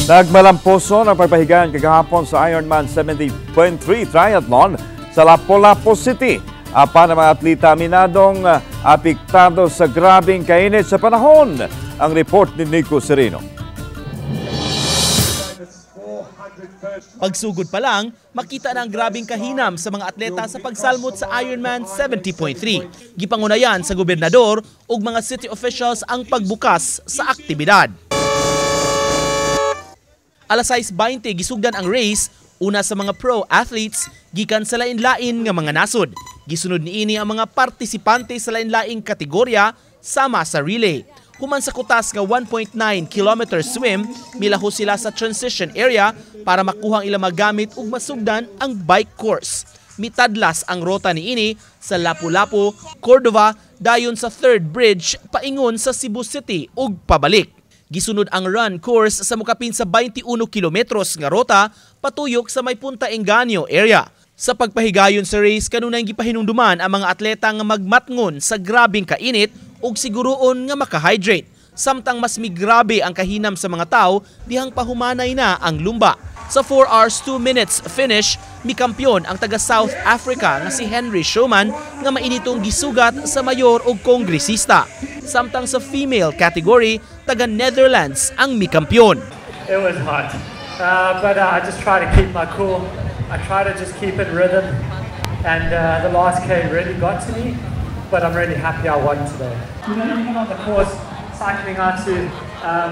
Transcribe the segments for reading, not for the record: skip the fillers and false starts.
Nagmalamposo ng pagpahigaan kagahapon sa Ironman 70.3 Triathlon sa Lapu-Lapu City. Apan ang mga atleta minadong apektado sa grabing kainit sa panahon. Ang report ni Nico Sereno. Pagsugod pa lang, makita na ang grabing kahinam sa mga atleta sa pagsalmot sa Ironman 70.3. Gipangunayan sa gobernador ug mga city officials ang pagbukas sa aktibidad. Alas 6:20 gisugdan ang race, una sa mga pro athletes gikan sa lain-lain nga mga nasod. Gisunod niini ang mga partisipante sa lain-laing kategorya sama sa relay. Human sa kutas nga 1.9 km swim, milaho sila sa transition area para makuhang ilang magamit ug masugdan ang bike course. Mitadlas ang rota niini sa Lapu-Lapu, Cordova, dayon sa Third Bridge paingon sa Cebu City ug pabalik. Gisunod ang run course sa mukapin sa 21 kilometros nga rota patuyok sa may Punta Engaño area. Sa pagpahigayon sa race, kanunay gipahinumduman ang mga atleta nga magmatngon sa grabing kainit ug siguroon nga makahydrate. Samtang mas migrabe ang kahinam sa mga tao, dihang pahumanay na ang lumba. Sa 4 hours 2 minutes finish, mikampyon ang taga South Africa nga si Henry Schoeman nga mainitong gisugat sa mayor ug kongresista. Samtang sa female category, taga Netherlands ang mikampyon. It was hot, but I just try to keep my cool. I try to just keep in rhythm, and the last K really got to me, but I'm really happy I won today. You know, even on the course, cycling out to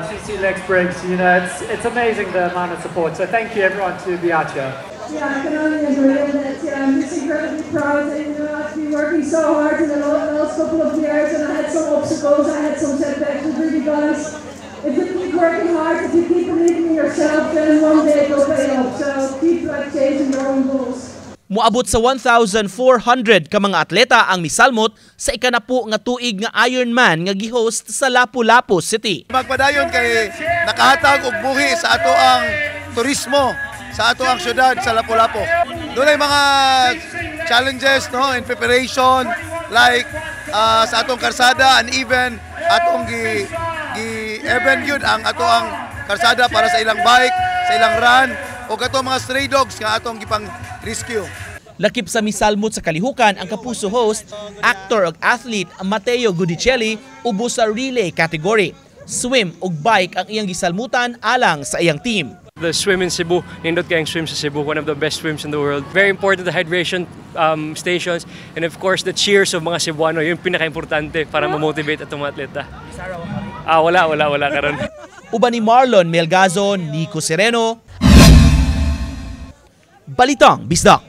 CC Lex Briggs, you know, it's amazing the amount of support. So thank you everyone to be out here. Yeah, I can only agree with that. Yeah, I'm just incredibly proud that I've been working so hard in the last couple of years, and I had some obstacles, I had some setbacks, but really guys, if you keep working hard, if you keep believing in yourself, then one day it will pay off. So keep chasing your own goals. Muabot sa 1,400 ka mga atleta ang misalmot sa ikanapo nga tuig nga Ironman nga gihost sa Lapu-Lapu City. Magpadayon kay nakahatag og buhi sa ato ang turismo sa ato ang syudad sa Lapu-Lapu. Doon ay mga challenges no in preparation like sa atong karsada and even atong gi-event yun ang ato ang karsada para sa ilang bike, sa ilang run o atong mga stray dogs nga atong gipang rescue. Lakip sa misalmot sa kalihukan ang kapuso host, actor ug athlete Matteo Gudicelli ubos sa relay category. Swim ug bike ang iyang gisalmutan alang sa iyang team. The swim in Cebu, nindot kayong swim sa Cebu, one of the best swims in the world. Very important the hydration stations and of course the cheers of mga Cebuano, yung pinaka-importante para ma-motivate atong mga atleta. Wala karon. Uban ni Marlon Melgazo, Nico Sereno, Balitang Bisdak.